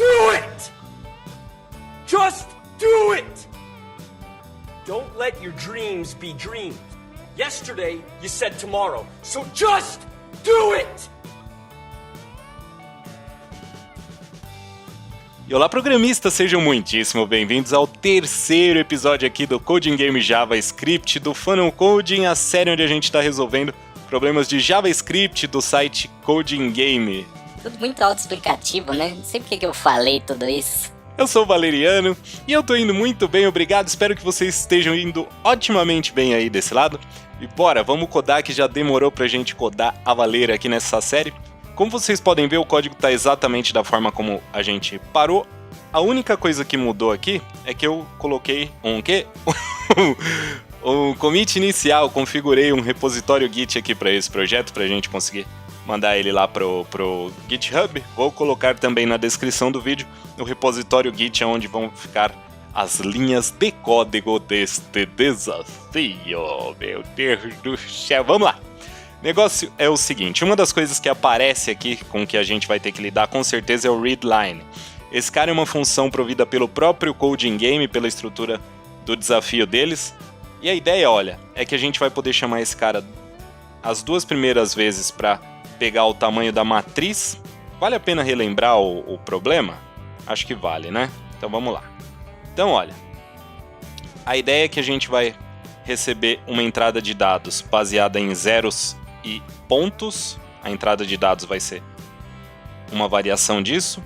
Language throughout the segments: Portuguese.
do it! Just do it! Don't let your dreams be dreams. Yesterday, you said tomorrow, so just do it! E olá, programistas, sejam muitíssimo bem-vindos ao terceiro episódio aqui do Coding Game JavaScript, do Funnel Coding, a série onde a gente está resolvendo problemas de JavaScript do site Coding Game. Tudo muito autoexplicativo, né? Não sei porque que eu falei tudo isso. Eu sou o Valeriano e eu tô indo muito bem, obrigado, espero que vocês estejam indo otimamente bem aí desse lado. E bora, vamos codar, que já demorou pra gente codar a valer aqui nessa série. Como vocês podem ver, o código está exatamente da forma como a gente parou. A única coisa que mudou aqui é que eu coloquei um quê? Um commit inicial, configurei um repositório Git aqui para esse projeto, para a gente conseguir mandar ele lá pro GitHub. Vou colocar também na descrição do vídeo o repositório Git, onde vão ficar as linhas de código deste desafio. Meu Deus do céu, vamos lá! O negócio é o seguinte, uma das coisas que aparece aqui com que a gente vai ter que lidar com certeza é o readline. Esse cara é uma função provida pelo próprio Coding Game, pela estrutura do desafio deles. E a ideia, olha, é que a gente vai poder chamar esse cara as duas primeiras vezes para pegar o tamanho da matriz. Vale a pena relembrar o problema? Acho que vale, né? Então vamos lá. Então, olha, a ideia é que a gente vai receber uma entrada de dados baseada em zeros e pontos. A entrada de dados vai ser uma variação disso,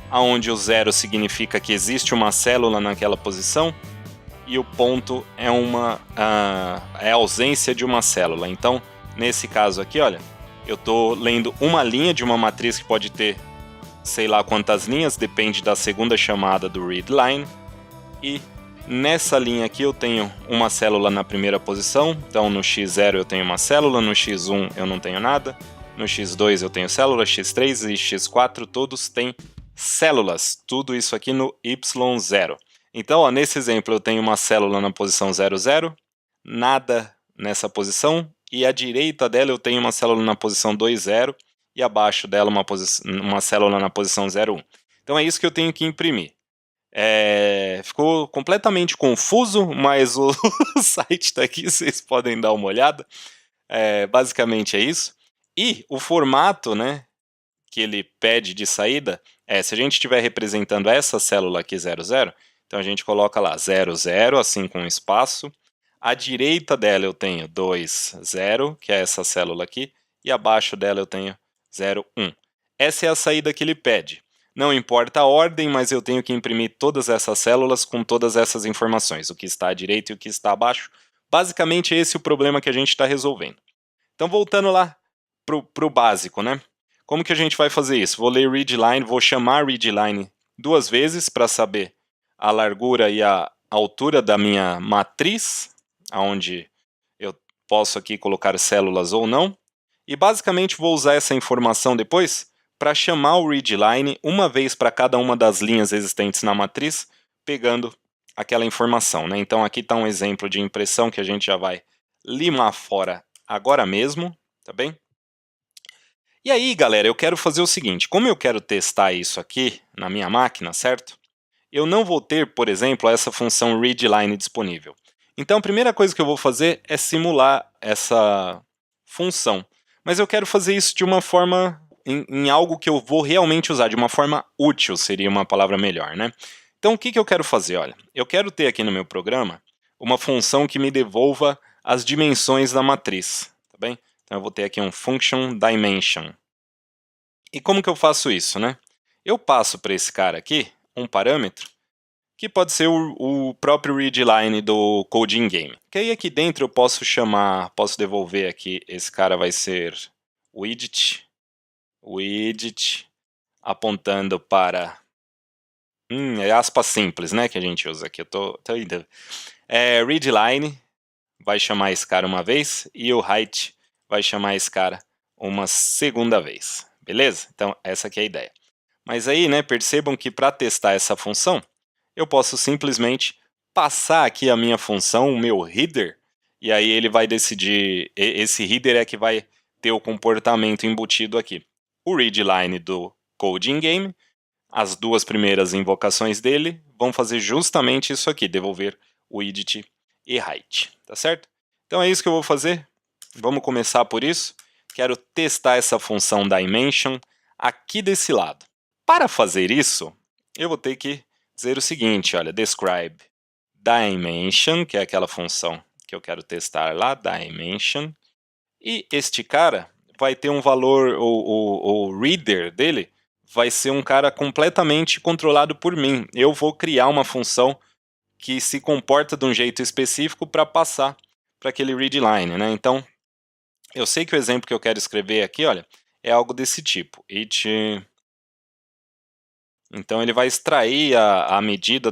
aonde o zero significa que existe uma célula naquela posição e o ponto é a ausência de uma célula. Então, nesse caso aqui, olha, eu estou lendo uma linha de uma matriz que pode ter sei lá quantas linhas, depende da segunda chamada do readline, e nessa linha aqui eu tenho uma célula na primeira posição, então no x0 eu tenho uma célula, no x1 eu não tenho nada, no x2 eu tenho célula, x3 e x4 todos têm células, tudo isso aqui no y0. Então, ó, nesse exemplo eu tenho uma célula na posição 00, nada nessa posição, e à direita dela eu tenho uma célula na posição 20 e abaixo dela uma célula na posição 01. Então é isso que eu tenho que imprimir. Ficou completamente confuso, mas o site está aqui, vocês podem dar uma olhada. Basicamente é isso. E o formato, né, que ele pede de saída se a gente estiver representando essa célula aqui 00, então a gente coloca lá 00, assim com espaço. À direita dela eu tenho 20, que é essa célula aqui, e abaixo dela eu tenho 01. Essa é a saída que ele pede. Não importa a ordem, mas eu tenho que imprimir todas essas células com todas essas informações, o que está à direita e o que está abaixo. Basicamente esse é o problema que a gente está resolvendo. Então voltando lá pro básico, né? Como que a gente vai fazer isso? Vou ler readline, vou chamar readline duas vezes para saber a largura e a altura da minha matriz, onde eu posso aqui colocar células ou não. E basicamente vou usar essa informação depois para chamar o readline uma vez para cada uma das linhas existentes na matriz, pegando aquela informação, né? Então aqui está um exemplo de impressão que a gente já vai limar fora agora mesmo, tá bem? E aí, galera, eu quero fazer o seguinte, como eu quero testar isso aqui na minha máquina, certo? Eu não vou ter, por exemplo, essa função readline disponível. Então a primeira coisa que eu vou fazer é simular essa função. Mas eu quero fazer isso de uma forma, em algo que eu vou realmente usar, de uma forma útil, seria uma palavra melhor, né? Então o que eu quero fazer? Olha, eu quero ter aqui no meu programa uma função que me devolva as dimensões da matriz, tá bem? Então eu vou ter aqui um function dimension. E como que eu faço isso, né? Eu passo para esse cara aqui um parâmetro que pode ser o próprio readline do Coding Game. Que aí aqui dentro eu posso devolver aqui, esse cara vai ser widget, apontando para, aspas simples, né, que a gente usa aqui, eu tô indo. Readline vai chamar esse cara uma vez e o height vai chamar esse cara uma segunda vez, beleza? Então essa aqui é a ideia. Mas aí, né, percebam que para testar essa função, eu posso simplesmente passar aqui a minha função, o meu header, e aí ele vai decidir, esse header é que vai ter o comportamento embutido aqui. O readline do Coding Game, as duas primeiras invocações dele vão fazer justamente isso aqui, devolver widget e height, tá certo? Então é isso que eu vou fazer. Vamos começar por isso. Quero testar essa função dimension aqui desse lado. Para fazer isso, eu vou ter que dizer o seguinte, olha, describe dimension, que é aquela função que eu quero testar lá, dimension, e este cara vai ter um valor, o reader dele vai ser um cara completamente controlado por mim. Eu vou criar uma função que se comporta de um jeito específico para passar para aquele readline, né? Então, eu sei que o exemplo que eu quero escrever aqui, olha, é algo desse tipo. Então ele vai extrair a medida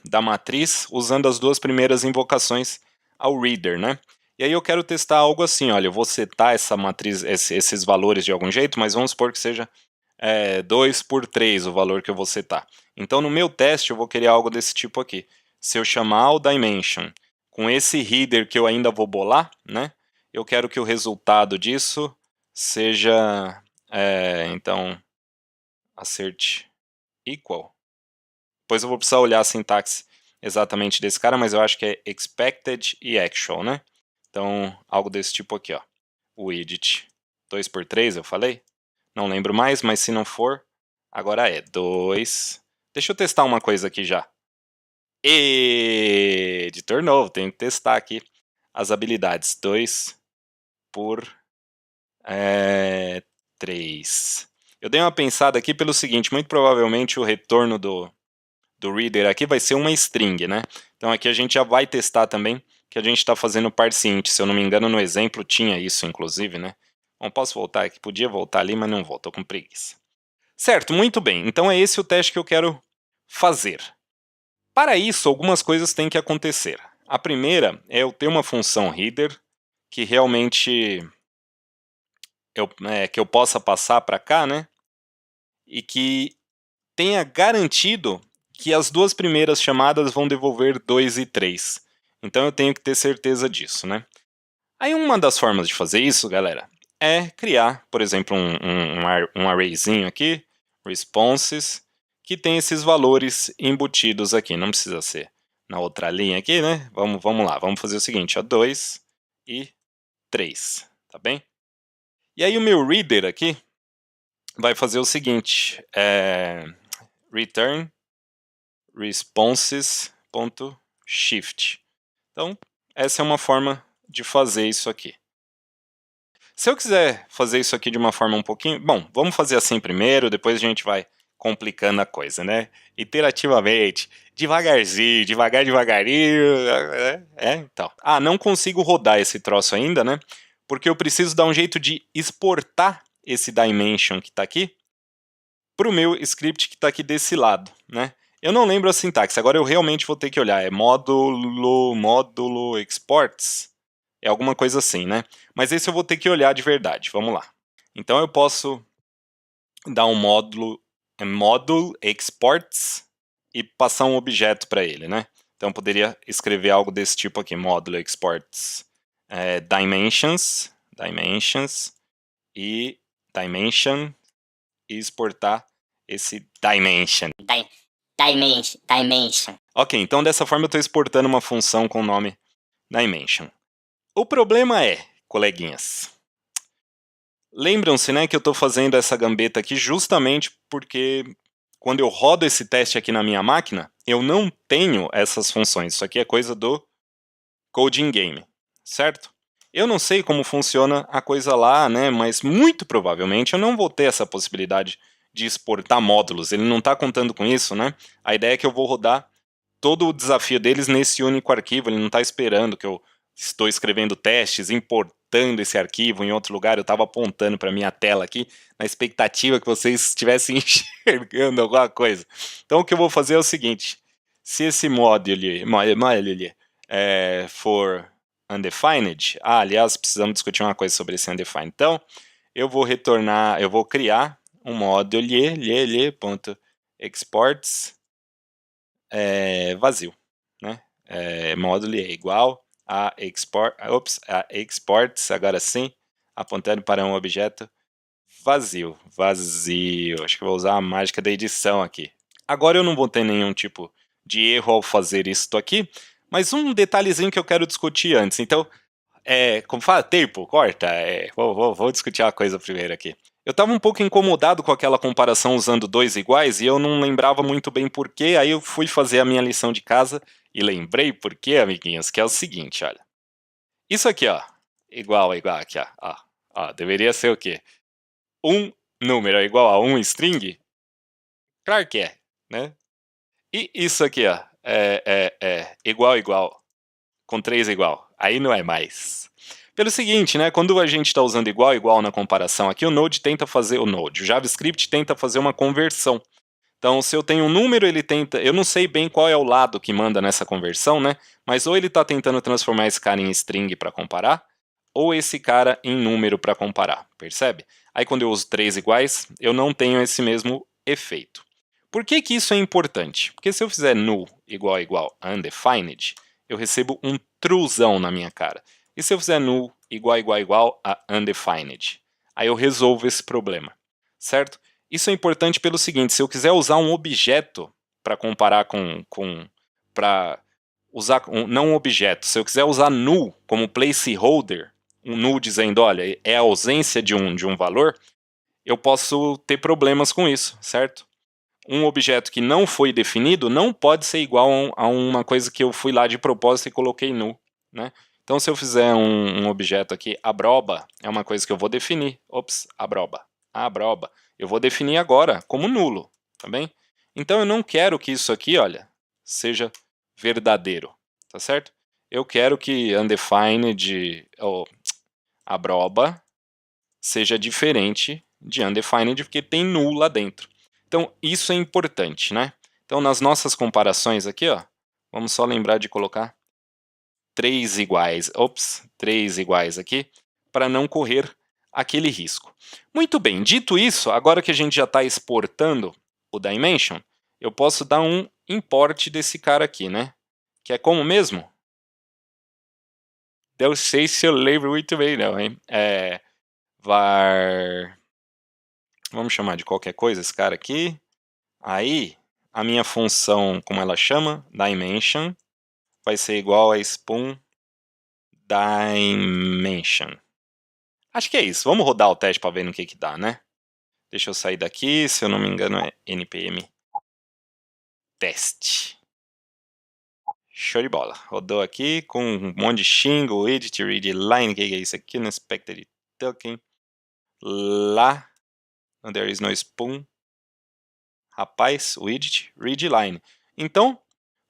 da matriz usando as duas primeiras invocações ao reader, né? E aí eu quero testar algo assim, olha, eu vou setar essa matriz, esses valores de algum jeito, mas vamos supor que seja 2 por 3 o valor que eu vou setar. Então no meu teste eu vou querer algo desse tipo aqui. Se eu chamar o dimension com esse header que eu ainda vou bolar, né? Eu quero que o resultado disso seja, então, assert equal. Depois eu vou precisar olhar a sintaxe exatamente desse cara, mas eu acho que é expected e actual, né? Então, algo desse tipo aqui, ó. Widget 2 por 3, eu falei? Não lembro mais, mas se não for, agora é 2. Deixa eu testar uma coisa aqui já. Editor novo, tenho que testar aqui as habilidades. 2 por 3. Eu dei uma pensada aqui pelo seguinte, muito provavelmente o retorno do reader aqui vai ser uma string, né? Então aqui a gente já vai testar também que a gente está fazendo parseInt. Se eu não me engano, no exemplo tinha isso, inclusive, né? Bom, posso voltar aqui? Podia voltar ali, mas não vou, tô com preguiça. Certo, muito bem. Então é esse o teste que eu quero fazer. Para isso, algumas coisas têm que acontecer. A primeira é eu ter uma função header que realmente que eu possa passar para cá, né? E que tenha garantido que as duas primeiras chamadas vão devolver 2 e 3. Então eu tenho que ter certeza disso, né? Aí uma das formas de fazer isso, galera, é criar, por exemplo, um arrayzinho aqui, responses, que tem esses valores embutidos aqui. Não precisa ser na outra linha aqui, né? Vamos lá, vamos fazer o seguinte, ó, 2 e 3, tá bem? E aí o meu reader aqui vai fazer o seguinte, return responses.shift. Então, essa é uma forma de fazer isso aqui. Se eu quiser fazer isso aqui de uma forma um pouquinho... Bom, vamos fazer assim primeiro, depois a gente vai complicando a coisa, né? Iterativamente, devagarzinho, devagarinho, então. Ah, não consigo rodar esse troço ainda, né? Porque eu preciso dar um jeito de exportar esse dimension que está aqui para o meu script que está aqui desse lado, né? Eu não lembro a sintaxe, agora eu realmente vou ter que olhar, é módulo exports, é alguma coisa assim, né? Mas esse eu vou ter que olhar de verdade, vamos lá. Então eu posso dar um módulo exports e passar um objeto para ele, né? Então eu poderia escrever algo desse tipo aqui, módulo exports dimensions e dimension e exportar esse dimension. Dimension. Ok, então dessa forma eu estou exportando uma função com o nome dimension. O problema é, coleguinhas, lembram-se, né, que eu estou fazendo essa gambeta aqui justamente porque quando eu rodo esse teste aqui na minha máquina, eu não tenho essas funções. Isso aqui é coisa do Coding Game, certo? Eu não sei como funciona a coisa lá, né, mas muito provavelmente eu não vou ter essa possibilidade de exportar módulos. Ele não está contando com isso, né? A ideia é que eu vou rodar todo o desafio deles nesse único arquivo. Ele não está esperando que eu estou escrevendo testes, importando esse arquivo em outro lugar. Eu estava apontando para minha tela aqui, na expectativa que vocês estivessem enxergando alguma coisa. Então o que eu vou fazer é o seguinte. Se esse módulo for undefined, aliás, precisamos discutir uma coisa sobre esse undefined. Então, eu vou criar um módulo .exports vazio, né? Módulo é igual a exports, agora sim, apontando para um objeto vazio, vazio. Acho que eu vou usar a mágica da edição aqui. Agora eu não vou ter nenhum tipo de erro ao fazer isso aqui, mas um detalhezinho que eu quero discutir antes. Então, como fala, tempo, corta. Vou discutir uma coisa primeiro aqui. Eu estava um pouco incomodado com aquela comparação usando dois iguais e eu não lembrava muito bem porquê, aí eu fui fazer a minha lição de casa e lembrei porquê, amiguinhos, que é o seguinte, olha. Isso aqui, ó, igual aqui, ó, deveria ser o quê? Um número é igual a um string? Claro que é, né? E isso aqui, ó, igual, com 3 igual. Aí não é mais. Pelo seguinte, né, quando a gente está usando igual na comparação aqui, o JavaScript tenta fazer uma conversão. Então, se eu tenho um número, ele tenta... Eu não sei bem qual é o lado que manda nessa conversão, né? Mas ou ele está tentando transformar esse cara em string para comparar, ou esse cara em número para comparar, percebe? Aí quando eu uso 3 iguais, eu não tenho esse mesmo efeito. Por que que isso é importante? Porque se eu fizer null igual undefined, eu recebo um truezão na minha cara. E se eu fizer null igual a undefined? Aí eu resolvo esse problema, certo? Isso é importante pelo seguinte, se eu quiser usar um objeto para comparar para usar não um objeto, se eu quiser usar null como placeholder, um null dizendo, olha, é a ausência de um valor, eu posso ter problemas com isso, certo? Um objeto que não foi definido não pode ser igual a uma coisa que eu fui lá de propósito e coloquei null, né? Então, se eu fizer um objeto aqui, abroba, é uma coisa que eu vou definir. Ops, abroba. Eu vou definir agora como nulo, tá bem? Então, eu não quero que isso aqui, olha, seja verdadeiro, tá certo? Eu quero que undefined, ou abroba, seja diferente de undefined, porque tem null lá dentro. Então, isso é importante, né? Então, nas nossas comparações aqui, ó, vamos só lembrar de colocar 3 iguais aqui, para não correr aquele risco. Muito bem, dito isso, agora que a gente já está exportando o dimension, eu posso dar um import desse cara aqui, né? Que é como mesmo? Não sei se eu lembro muito bem não, hein? Var... Vamos chamar de qualquer coisa esse cara aqui. Aí, a minha função, como ela chama? Dimension, vai ser igual a spoon dimension. Acho que é isso. Vamos rodar o teste para ver no que dá, né? Deixa eu sair daqui, se eu não me engano é npm teste. Show de bola. Rodou aqui com um monte de xingo, edit, read line, que é isso aqui, no expected token. Lá, there is no spoon. Rapaz, o edit, read line. Então,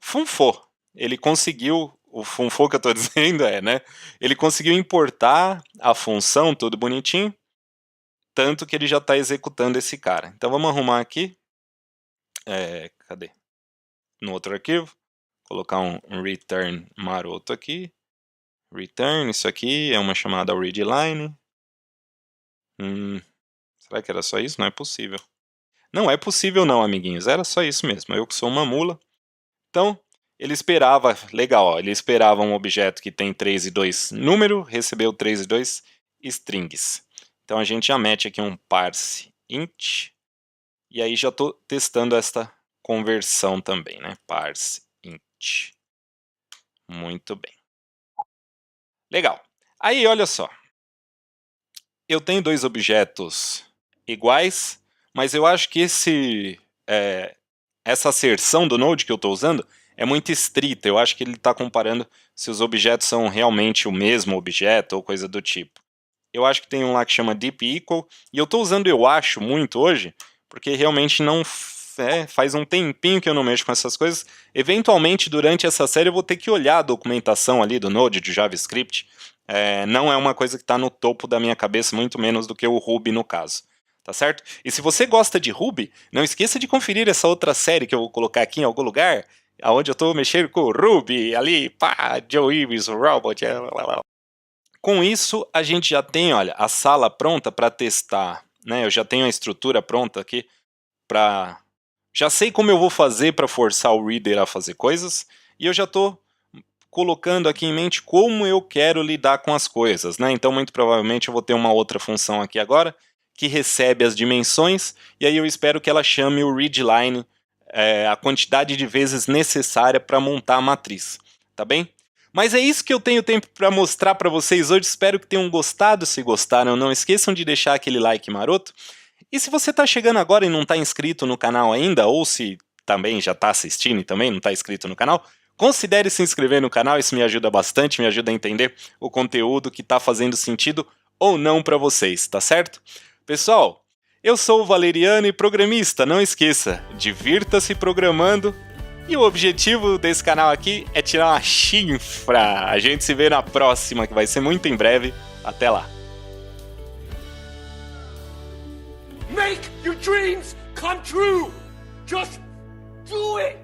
funfou. Ele conseguiu, o funfou que eu estou dizendo né? Ele conseguiu importar a função, tudo bonitinho, tanto que ele já está executando esse cara. Então vamos arrumar aqui. Cadê? No outro arquivo. Colocar um return maroto aqui. Return, isso aqui é uma chamada readline. Será que era só isso? Não é possível. Não é possível não, amiguinhos. Era só isso mesmo. Eu que sou uma mula. Então, ele esperava, legal, ó, ele esperava um objeto que tem 3 e 2 número, recebeu 3 e 2 strings. Então a gente já mete aqui um parse int, e aí já estou testando esta conversão também, né? Parse int. Muito bem. Legal. Aí, olha só. Eu tenho dois objetos iguais, mas eu acho que essa asserção do Node que eu estou usando é muito estrita. Eu acho que ele está comparando se os objetos são realmente o mesmo objeto ou coisa do tipo. Eu acho que tem um lá que chama deep equal, e eu estou usando eu acho muito hoje, porque realmente não faz um tempinho que eu não mexo com essas coisas. Eventualmente, durante essa série, eu vou ter que olhar a documentação ali do Node, de JavaScript. Não é uma coisa que está no topo da minha cabeça, muito menos do que o Ruby no caso. Tá certo? E se você gosta de Ruby, não esqueça de conferir essa outra série que eu vou colocar aqui em algum lugar, onde eu estou mexendo com o Ruby, ali, pá, Joe Ives, o Robot, Com isso, a gente já tem, olha, a sala pronta para testar, né? Eu já tenho a estrutura pronta aqui para... Já sei como eu vou fazer para forçar o reader a fazer coisas, e eu já estou colocando aqui em mente como eu quero lidar com as coisas, né? Então, muito provavelmente, eu vou ter uma outra função aqui agora, que recebe as dimensões, e aí eu espero que ela chame o readline a quantidade de vezes necessária para montar a matriz, tá bem? Mas é isso que eu tenho tempo para mostrar para vocês hoje, espero que tenham gostado. Se gostaram, não esqueçam de deixar aquele like maroto. E se você está chegando agora e não está inscrito no canal ainda, ou se também já está assistindo e também não está inscrito no canal, considere se inscrever no canal, isso me ajuda bastante, me ajuda a entender o conteúdo que está fazendo sentido ou não para vocês, tá certo? Pessoal, eu sou o Valeriano e programista, não esqueça, divirta-se programando. E o objetivo desse canal aqui é tirar uma chinfra. A gente se vê na próxima, que vai ser muito em breve. Até lá. Make your dreams come true! Just do it!